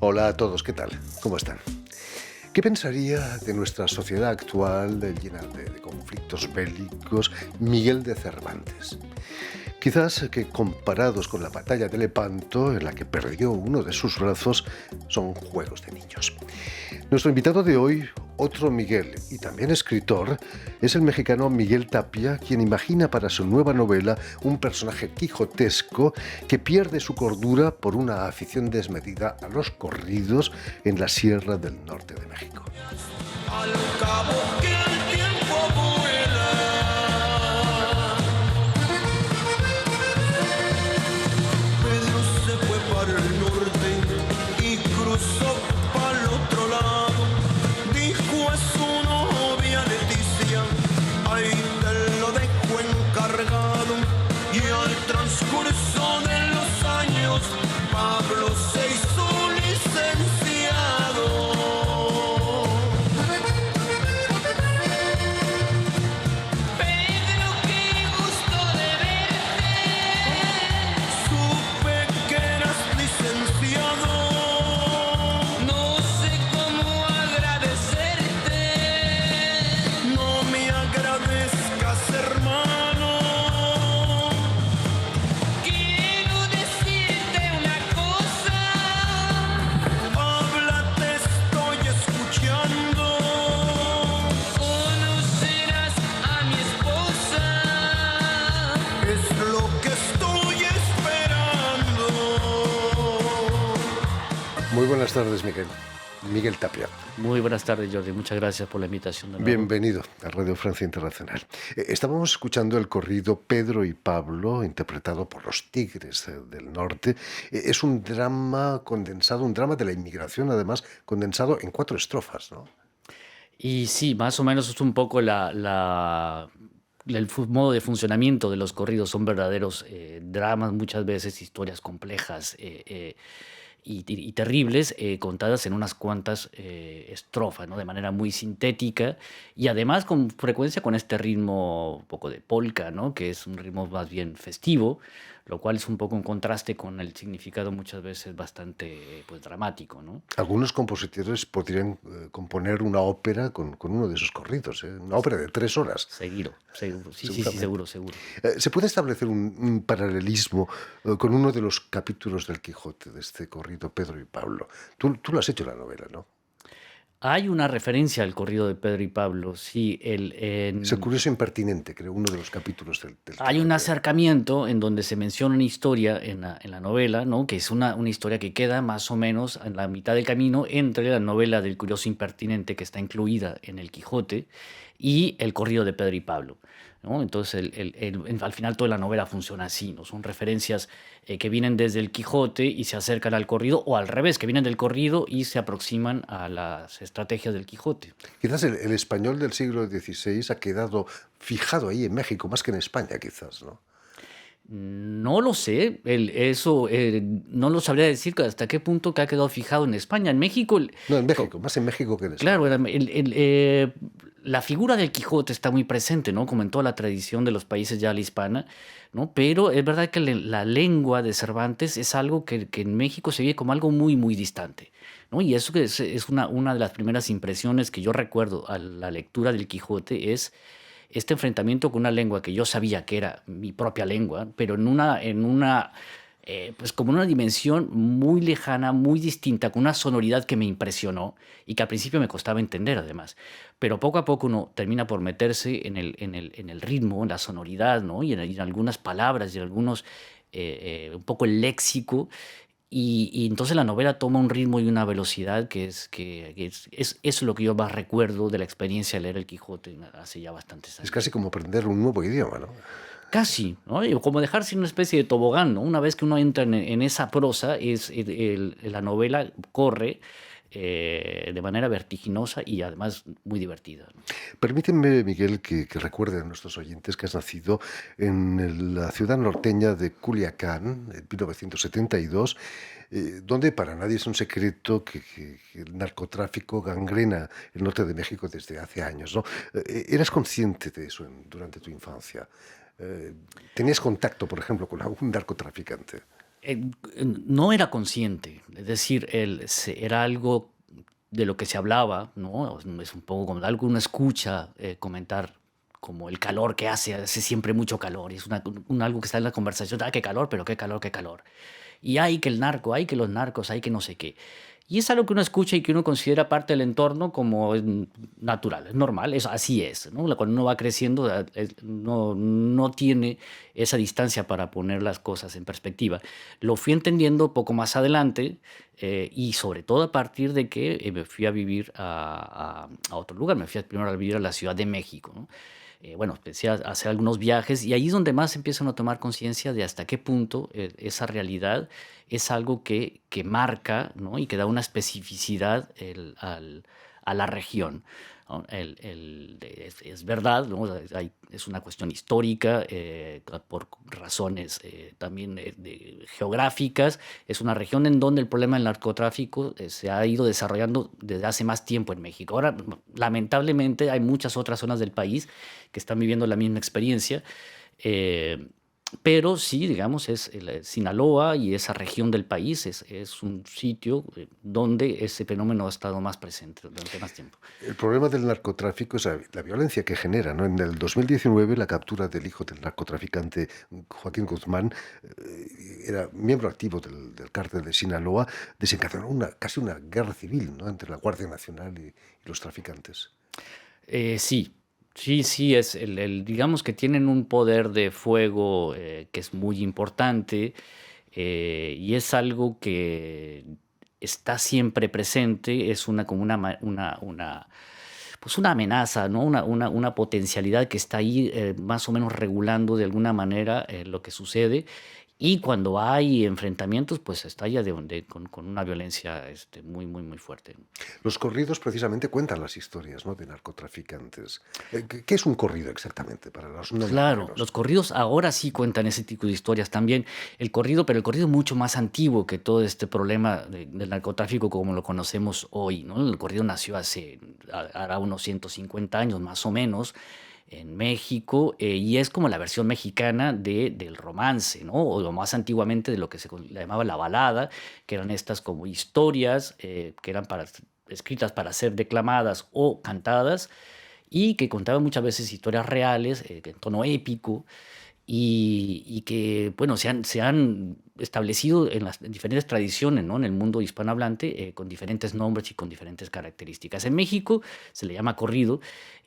Hola a todos, ¿qué tal? ¿Cómo están? ¿Qué pensaría de nuestra sociedad actual llena de conflictos bélicos Miguel de Cervantes? Quizás que comparados con la batalla de Lepanto, en la que perdió uno de sus brazos, son juegos de niños. Nuestro invitado de hoy, otro Miguel y también escritor, es el mexicano Miguel Tapia, quien imagina para su nueva novela un personaje quijotesco que pierde su cordura por una afición desmedida a los corridos en la Sierra del Norte de México. Al cabo que el tiempo vuela, Pedro se fue para el norte y cruzó para el otro lado. Dijo a su novia Leticia, ahí te lo dejo encargado. Y al transcurso de los años, Pablo se hizo licenciado. Supe que eras licenciado. No sé cómo agradecerte. No me agradezcas, hermano. Quiero decirte una cosa. Habla, te estoy escuchando. Conocerás a mi esposa. Es lo que estoy esperando. Muy buenas tardes, Miguel. Miguel Tapia. Muy buenas tardes, Jordi. Muchas gracias por la invitación de nuevo. Bienvenido a Radio Francia Internacional. Estábamos escuchando el corrido Pedro y Pablo, interpretado por los Tigres del Norte. Es un drama condensado, un drama de la inmigración, además, condensado en 4 estrofas, ¿no? Y sí, más o menos es un poco modo de funcionamiento de los corridos. Son verdaderos dramas, muchas veces historias complejas y terribles, contadas en unas cuantas estrofas, ¿no? De manera muy sintética y además con frecuencia con este ritmo un poco de polka, ¿no? Que es un ritmo más bien festivo, lo cual es un poco en contraste con el significado muchas veces bastante pues, dramático, ¿no? Algunos compositores podrían componer una ópera con uno de esos corridos, ¿eh? Una ópera de 3 horas. Seguro. Sí, Seguramente. seguro. ¿Se puede establecer un paralelismo con uno de los capítulos del Quijote, de este corrido Pedro y Pablo? Tú lo has hecho en la novela, ¿no? Hay una referencia al corrido de Pedro y Pablo, sí. Es el curioso impertinente, creo, uno de los capítulos del Hay un Quijote. acercamiento en donde se menciona una historia en la novela, ¿no? Que es una historia que queda más o menos en la mitad del camino entre la novela del curioso impertinente que está incluida en el Quijote y el corrido de Pedro y Pablo, ¿no? Entonces, al final toda la novela funciona así, ¿no? Son referencias que vienen desde el Quijote y se acercan al corrido, o al revés, que vienen del corrido y se aproximan a las estrategias del Quijote. Quizás el español del siglo XVI ha quedado fijado ahí en México, más que en España, quizás, ¿no? No lo sé, eso no lo sabría decir hasta qué punto que ha quedado fijado en España. En México, No, en México, más en México que en España. claro, la figura del Quijote está muy presente, ¿no? Como en toda la tradición de los países ya la hispana, ¿no? Pero es verdad que la lengua de Cervantes es algo que en México se ve como algo muy, muy distante, ¿no? Y eso que es una de las primeras impresiones que yo recuerdo a la lectura del Quijote es este enfrentamiento con una lengua que yo sabía que era mi propia lengua, pero pues como en una dimensión muy lejana, muy distinta, con una sonoridad que me impresionó y que al principio me costaba entender además. Pero poco a poco uno termina por meterse en el ritmo, en la sonoridad, ¿no? Y en algunas palabras y en algunos, un poco el léxico. Y entonces la novela toma un ritmo y una velocidad que es lo que yo más recuerdo de la experiencia de leer El Quijote hace ya bastantes Es años. casi como aprender un nuevo idioma, ¿no? Casi, ¿no? Y como dejarse una especie de tobogán, ¿no? Una vez que uno entra en esa prosa, la novela corre de manera vertiginosa y además muy divertida, ¿no? Permítanme, Miguel, que recuerde a nuestros oyentes que has nacido en la ciudad norteña de Culiacán, en 1972, donde para nadie es un secreto que el narcotráfico gangrena el norte de México desde hace años, ¿no? ¿Eras consciente de eso durante tu infancia? Eh, ¿Tenías contacto, por ejemplo, con algún narcotraficante? Eh, no era consciente, es decir, era algo de lo que se hablaba, ¿no? Es un poco como algo que uno escucha comentar, como el calor que hace siempre mucho calor, y es algo que está en la conversación, qué calor, pero qué calor, qué calor. Y hay que el narco, hay que los narcos, hay que no sé qué. Y es algo que uno escucha y que uno considera parte del entorno como natural, es normal, así es, ¿no? Cuando uno va creciendo, no tiene esa distancia para poner las cosas en perspectiva. Lo fui entendiendo poco más adelante y sobre todo a partir de que me fui a vivir a otro lugar, me fui primero a vivir a la Ciudad de México, ¿no? Bueno, empecé a hacer algunos viajes y ahí es donde más empiezan a tomar conciencia de hasta qué punto esa realidad es algo que marca, ¿no? Y que da una especificidad a la región, ¿no? Es verdad, ¿no? Es una cuestión histórica, por razones también geográficas. Es una región en donde el problema del narcotráfico se ha ido desarrollando desde hace más tiempo en México. Ahora, lamentablemente, hay muchas otras zonas del país que están viviendo la misma experiencia. eh, pero sí, digamos, Sinaloa y esa región del país es un sitio donde ese fenómeno ha estado más presente durante más tiempo. El problema del narcotráfico es la violencia que genera, ¿no? En el 2019, la captura del hijo del narcotraficante Joaquín Guzmán, era miembro activo del cártel de Sinaloa, desencadenó casi una guerra civil, ¿no? Entre la Guardia Nacional y los traficantes. Sí, sí, sí, digamos que tienen un poder de fuego que es muy importante y es algo que está siempre presente, es como pues una amenaza, ¿no? Una potencialidad que está ahí más o menos regulando de alguna manera lo que sucede. Y cuando hay enfrentamientos, pues estalla con una violencia muy, muy, muy fuerte. Los corridos precisamente cuentan las historias, ¿no? De narcotraficantes. ¿Qué es un corrido exactamente para los no Claro, mexicanos? los corridos ahora sí cuentan ese tipo de historias también. Pero el corrido es mucho más antiguo que todo este problema del narcotráfico como lo conocemos hoy, ¿no? El corrido nació hará unos 150 años más o menos en México y es como la versión mexicana del romance, ¿no? O lo más antiguamente de lo que le llamaba la balada, que eran estas como historias que eran escritas para ser declamadas o cantadas y que contaban muchas veces historias reales, en tono épico, y que, bueno, se han establecido en diferentes tradiciones, ¿no? En el mundo hispanohablante, con diferentes nombres y con diferentes características. En México se le llama corrido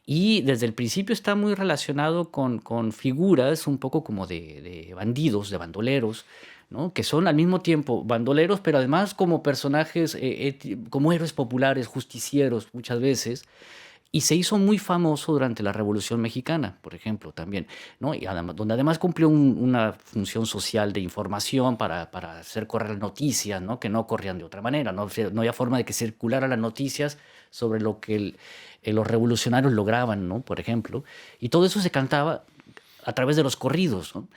y desde el principio está muy relacionado con figuras un poco como de bandidos, de bandoleros, ¿no? Que son al mismo tiempo bandoleros, pero además como personajes, como héroes populares, justicieros muchas veces, y se hizo muy famoso durante la Revolución Mexicana, por ejemplo, también, ¿no? Y donde además cumplió una función social de información para hacer correr las noticias, ¿no? Que no corrían de otra manera, no había forma de que circularan las noticias sobre lo que los revolucionarios lograban, ¿no? Por ejemplo, y todo eso se cantaba a través de los corridos, ¿no?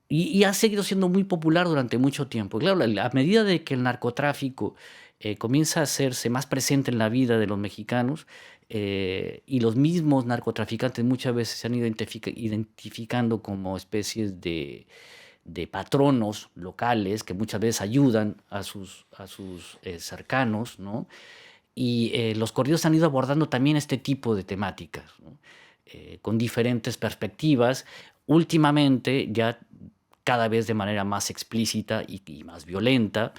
Y ha seguido siendo muy popular durante mucho tiempo. Claro, a medida de que el narcotráfico comienza a hacerse más presente en la vida de los mexicanos, y los mismos narcotraficantes muchas veces se han ido identificando como especies de patronos locales que muchas veces ayudan a sus cercanos, ¿no? Y los corridos han ido abordando también este tipo de temáticas, ¿no? Con diferentes perspectivas. Últimamente, ya cada vez de manera más explícita y más violenta.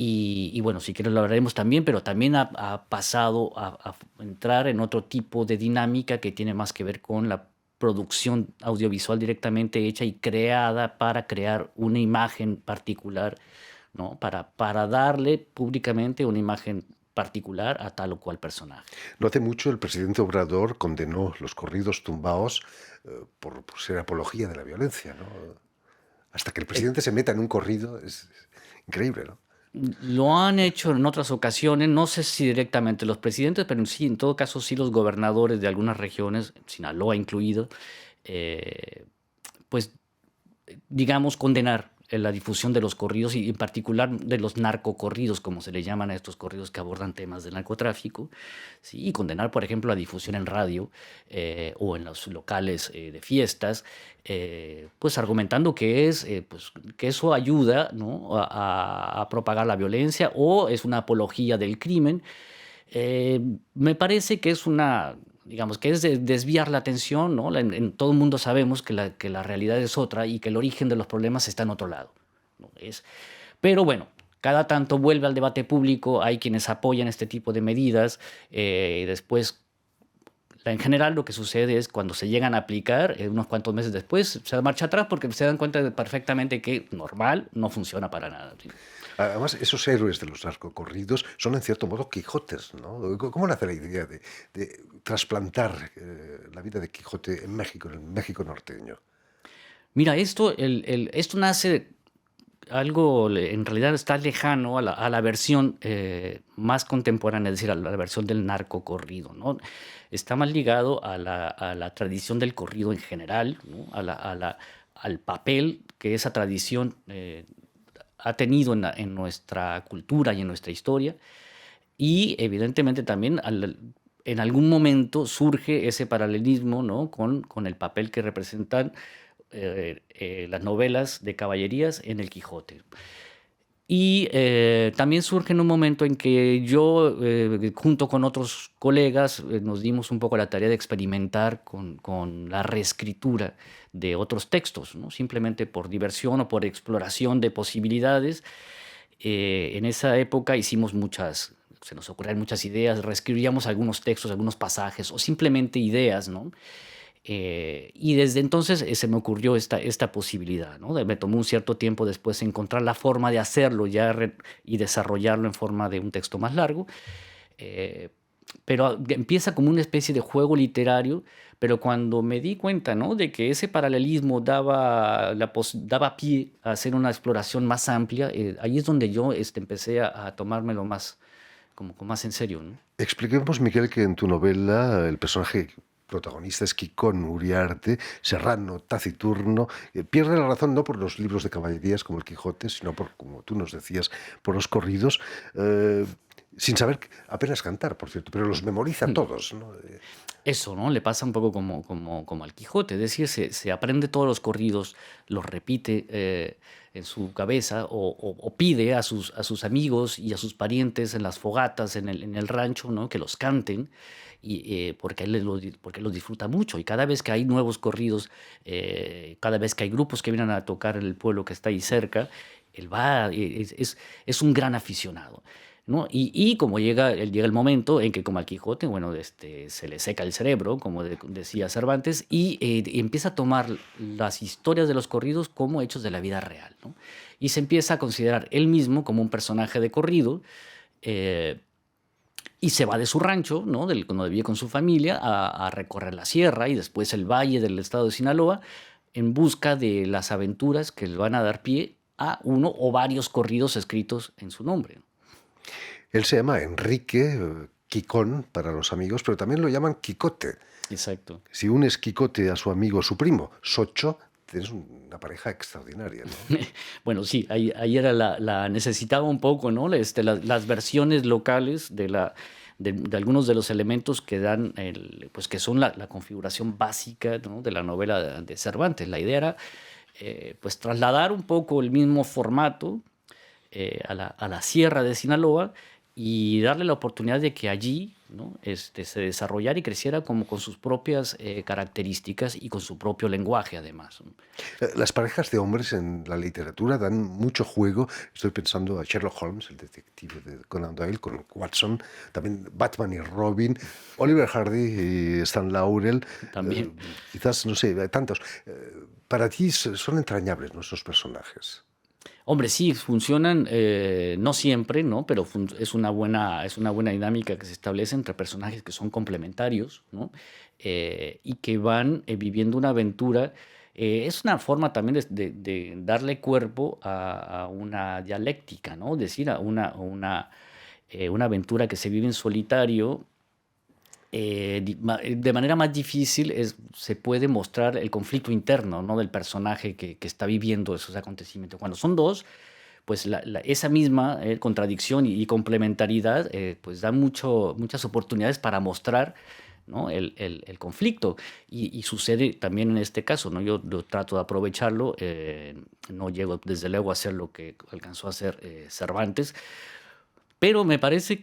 Y bueno, si quieres lo hablaremos también, pero también ha pasado a entrar en otro tipo de dinámica que tiene más que ver con la producción audiovisual directamente hecha y creada para crear una imagen particular, ¿no? Para darle públicamente una imagen particular a tal o cual personaje. No hace mucho el presidente Obrador condenó los corridos tumbaos por ser apología de la violencia, ¿no? Hasta que el Eh, presidente se meta en un corrido es increíble, ¿no? Lo han hecho en otras ocasiones, no sé si directamente los presidentes, pero sí, en todo caso, sí los gobernadores de algunas regiones, Sinaloa incluido, eh, pues, digamos, condenar la difusión de los corridos y en particular de los narcocorridos, como se le llaman a estos corridos que abordan temas del narcotráfico, ¿sí? Y condenar, por ejemplo, la difusión en radio o en los locales de fiestas, pues argumentando pues, que eso ayuda, ¿no? a propagar la violencia o es una apología del crimen. Me parece que es digamos, que es desviar la atención, ¿no? En todo el mundo sabemos que la realidad es otra y que el origen de los problemas está en otro lado, ¿no? Pero bueno, cada tanto vuelve al debate público, hay quienes apoyan este tipo de medidas, y después, en general, lo que sucede es cuando se llegan a aplicar, unos cuantos meses después, se da marcha atrás porque se dan cuenta perfectamente que normal no funciona para nada, ¿sí? Además, esos héroes de los narcocorridos son en cierto modo Quijotes, ¿no? ¿Cómo nace la idea de trasplantar la vida de Quijote en México, en el México norteño? Mira, esto nace en realidad está lejano a la versión más contemporánea, es decir, a la versión del narcocorrido, ¿no? Está más ligado a la tradición del corrido en general, ¿no? Al papel que esa tradición ha tenido en nuestra cultura y en nuestra historia. Y evidentemente también en algún momento surge ese paralelismo, ¿no? con el papel que representan las novelas de caballerías en el Quijote. Y también surge en un momento en que yo, junto con otros colegas, nos dimos un poco la tarea de experimentar con la reescritura de otros textos, ¿no? Simplemente por diversión o por exploración de posibilidades. En esa época se nos ocurrieron muchas ideas, reescribíamos algunos textos, algunos pasajes o simplemente ideas, ¿no? Y desde entonces se me ocurrió esta posibilidad, ¿no? Me tomó un cierto tiempo después encontrar la forma de hacerlo y desarrollarlo en forma de un texto más largo. eh, pero empieza como una especie de juego literario, pero cuando me di cuenta, ¿no? de que ese paralelismo daba pie a hacer una exploración más amplia, ahí es donde yo empecé a tomármelo con más en serio, ¿no? Expliquemos, Miguel, que en tu novela el personaje protagonista es Quicón Uriarte, serrano, taciturno, pierde la razón no por los libros de caballerías como el Quijote, sino por, como tú nos decías, por los corridos, sin saber apenas cantar, por cierto, pero los memoriza todos, ¿no? Eso, ¿no? Le pasa un poco como al Quijote, es decir, se aprende todos los corridos, los repite en su cabeza o pide a sus amigos y a sus parientes en las fogatas, en el rancho, ¿no? que los canten, porque porque él los disfruta mucho. Y cada vez que hay nuevos corridos, cada vez que hay grupos que vienen a tocar en el pueblo que está ahí cerca, él va, es un gran aficionado, ¿no? Y como llega el momento en que, como al Quijote, bueno, se le seca el cerebro, como decía Cervantes, y empieza a tomar las historias de los corridos como hechos de la vida real, ¿no? Y se empieza a considerar él mismo como un personaje de corrido, eh, y se va de su rancho, ¿no? Cuando vivía con su familia, a recorrer la sierra y después el valle del estado de Sinaloa, en busca de las aventuras que le van a dar pie a uno o varios corridos escritos en su nombre. Él se llama Enrique, Quicón para los amigos, pero también lo llaman Quicote. Exacto. Si unes Quicote a su amigo, su primo, Socho, tienes una pareja extraordinaria, ¿no? Bueno, sí, ahí era la necesitaba un poco, ¿no? Las versiones locales de algunos de los elementos que dan, pues que son la configuración básica, ¿no? de la novela de Cervantes. La idea era, pues, trasladar un poco el mismo formato a la sierra de Sinaloa y darle la oportunidad de que allí, ¿no? se desarrollara y creciera como con sus propias características y con su propio lenguaje, además, ¿no? Las parejas de hombres en la literatura dan mucho juego. Estoy pensando a Sherlock Holmes, el detective de Conan Doyle, con Watson, también Batman y Robin, Oliver Hardy y Stan Laurel. También. Quizás, no sé, tantos. Para ti son entrañables nuestros personajes. Hombre, sí, funcionan, no siempre, ¿no? Pero es una buena dinámica que se establece entre personajes que son complementarios, ¿no? Y que van viviendo una aventura. Es una forma también de darle cuerpo a una dialéctica, ¿no? Es decir, una aventura que se vive en solitario de manera más difícil se puede mostrar el conflicto interno, ¿no? Del personaje que está viviendo esos acontecimientos. Cuando son dos, pues esa misma contradicción y complementariedad pues da muchas oportunidades para mostrar, ¿no? el conflicto. Y sucede también en este caso, ¿no? Yo trato de aprovecharlo, no llego desde luego a hacer lo que alcanzó a hacer Cervantes, pero me parece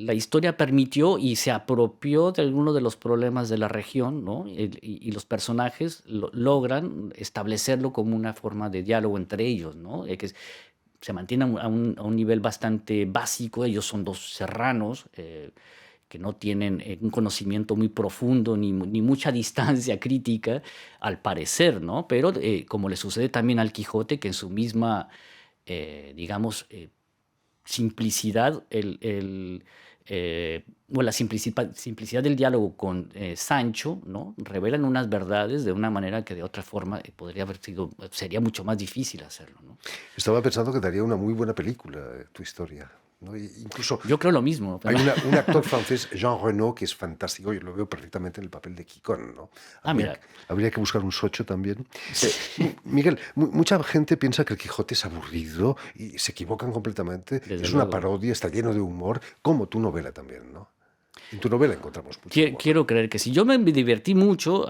la historia permitió y se apropió de algunos de los problemas de la región, ¿no? Y los personajes logran establecerlo como una forma de diálogo entre ellos, ¿no? Se mantiene a un nivel bastante básico. Ellos son dos serranos que no tienen un conocimiento muy profundo ni mucha distancia crítica, al parecer, ¿no? Pero como le sucede también al Quijote, que en su misma, digamos, simplicidad, la simplicidad del diálogo con Sancho, ¿no? Revelan unas verdades de una manera que de otra forma sería mucho más difícil hacerlo, ¿no? Estaba pensando que daría una muy buena película tu historia, ¿no? Incluso Yo creo lo mismo. hay un actor francés, Jean Reno, que es fantástico. Yo lo veo perfectamente en el papel de Quicón, ¿no? Mira. Habría que buscar un socho también. Miguel, mucha gente piensa que el Quijote es aburrido y se equivocan completamente. Desde Es una luego. parodia, está lleno de humor, como tu novela también, ¿no? En tu novela encontramos mucho humor. Quiero creer que sí. Yo me divertí mucho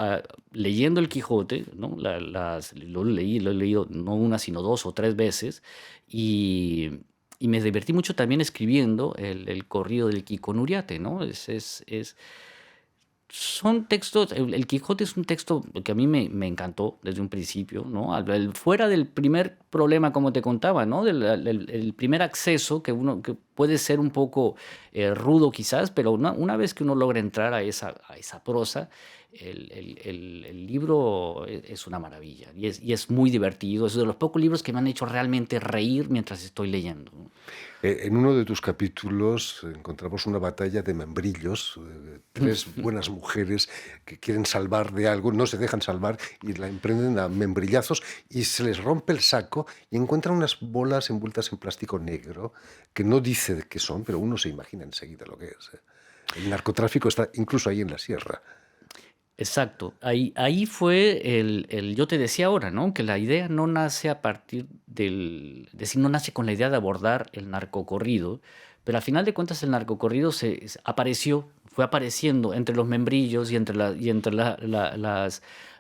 leyendo el Quijote, ¿no? Lo he leído no una, sino 2 o 3 veces, y me divertí mucho también escribiendo el corrido del Quiconuriate, ¿no? Son textos, el Quijote es un texto que a mí me encantó desde un principio, ¿no? Fuera del primer problema, como te contaba, ¿no? El primer acceso que puede ser un poco rudo quizás, pero una vez que uno logra entrar a esa prosa, el libro es una maravilla y es muy divertido. Es de los pocos libros que me han hecho realmente reír mientras estoy leyendo, ¿no? En uno de tus capítulos encontramos una batalla de membrillos, 3 buenas mujeres que quieren salvar de algo, no se dejan salvar y la emprenden a membrillazos y se les rompe el saco y encuentran unas bolas envueltas en plástico negro que no dice de qué son, pero uno se imagina enseguida lo que es. El narcotráfico está incluso ahí en la sierra. Exacto. Ahí fue yo te decía ahora, ¿no? Que la idea no nace a partir no nace con la idea de abordar el narcocorrido, pero al final de cuentas el narcocorrido fue apareciendo entre los membrillos y entre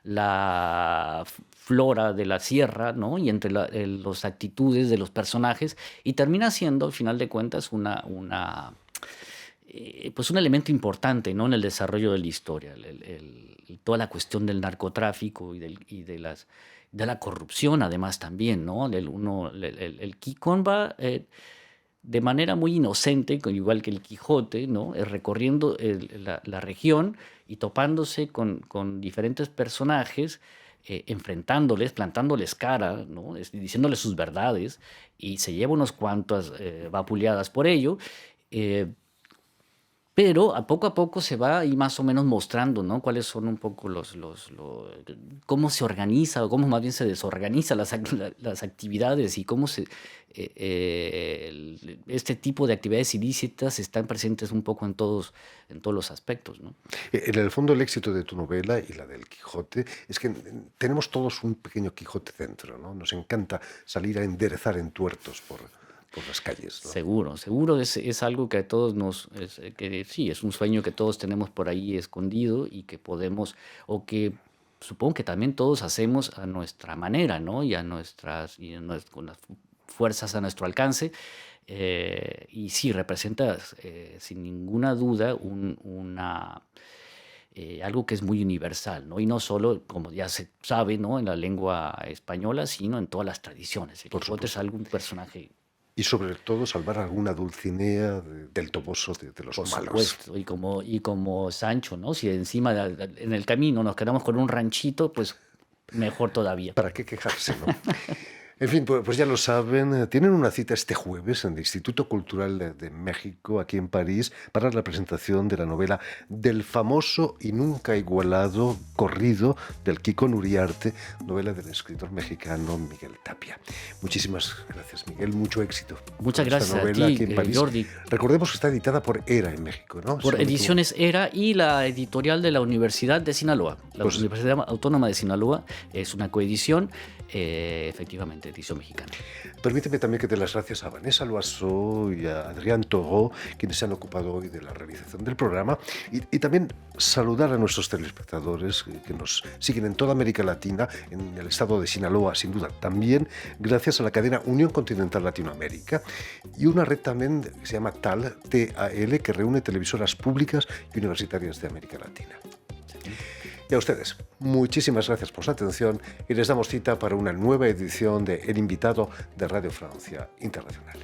la flora de la sierra, ¿no? Y entre las actitudes de los personajes, y termina siendo, al final de cuentas, pues un elemento importante, ¿no? En el desarrollo de la historia, toda la cuestión del narcotráfico y de la corrupción, además, también, ¿no? El Quicón va de manera muy inocente, igual que el Quijote, ¿no? Recorriendo la región y topándose con diferentes personajes, enfrentándoles, plantándoles cara, ¿no? Diciéndoles sus verdades, y se lleva unas cuantas vapuleadas por ello. Pero a poco se va ahí más o menos mostrando, ¿no? Cuáles son un poco cómo se organiza, o cómo más bien se desorganiza las actividades, y cómo este tipo de actividades ilícitas están presentes un poco en todos los aspectos, ¿no? En el fondo, el éxito de tu novela y la del Quijote es que tenemos todos un pequeño Quijote dentro, ¿no? Nos encanta salir a enderezar entuertos por las calles, ¿no? Seguro es algo que a todos sí, es un sueño que todos tenemos por ahí escondido, y que podemos, o que supongo que también todos hacemos a nuestra manera, ¿no? Y con las fuerzas a nuestro alcance. Y sí, representa sin ninguna duda algo que es muy universal, ¿no? Y no solo, como ya se sabe, ¿no? En la lengua española, sino en todas las tradiciones. El Por Quijote es supuesto. algún personaje, Y sobre todo salvar a alguna Dulcinea del toboso de los por malos. supuesto, y como Sancho, ¿no? Si encima en el camino nos quedamos con un ranchito, pues mejor todavía. ¿Para qué quejarse, no? En fin, pues ya lo saben, tienen una cita este jueves en el Instituto Cultural de México, aquí en París, para la presentación de la novela del famoso y nunca igualado Corrido del Quico Uriarte, novela del escritor mexicano Miguel Tapia. Muchísimas gracias, Miguel, mucho éxito. Muchas con esta gracias a novela ti, aquí en París. Jordi. Recordemos que está editada por ERA en México, ¿no? Por Ediciones ERA y la editorial de la Universidad de Sinaloa. La Pues- Universidad Autónoma de Sinaloa es una coedición, efectivamente, edición mexicana. Permíteme también que dé las gracias a Vanessa Loiseau y a Adrián Toro, quienes se han ocupado hoy de la realización del programa, y también saludar a nuestros telespectadores que nos siguen en toda América Latina, en el estado de Sinaloa, sin duda. También gracias a la cadena Unión Continental Latinoamérica y una red también que se llama TAL, TAL, que reúne televisoras públicas y universitarias de América Latina. Y a ustedes, muchísimas gracias por su atención y les damos cita para una nueva edición de El Invitado de Radio Francia Internacional.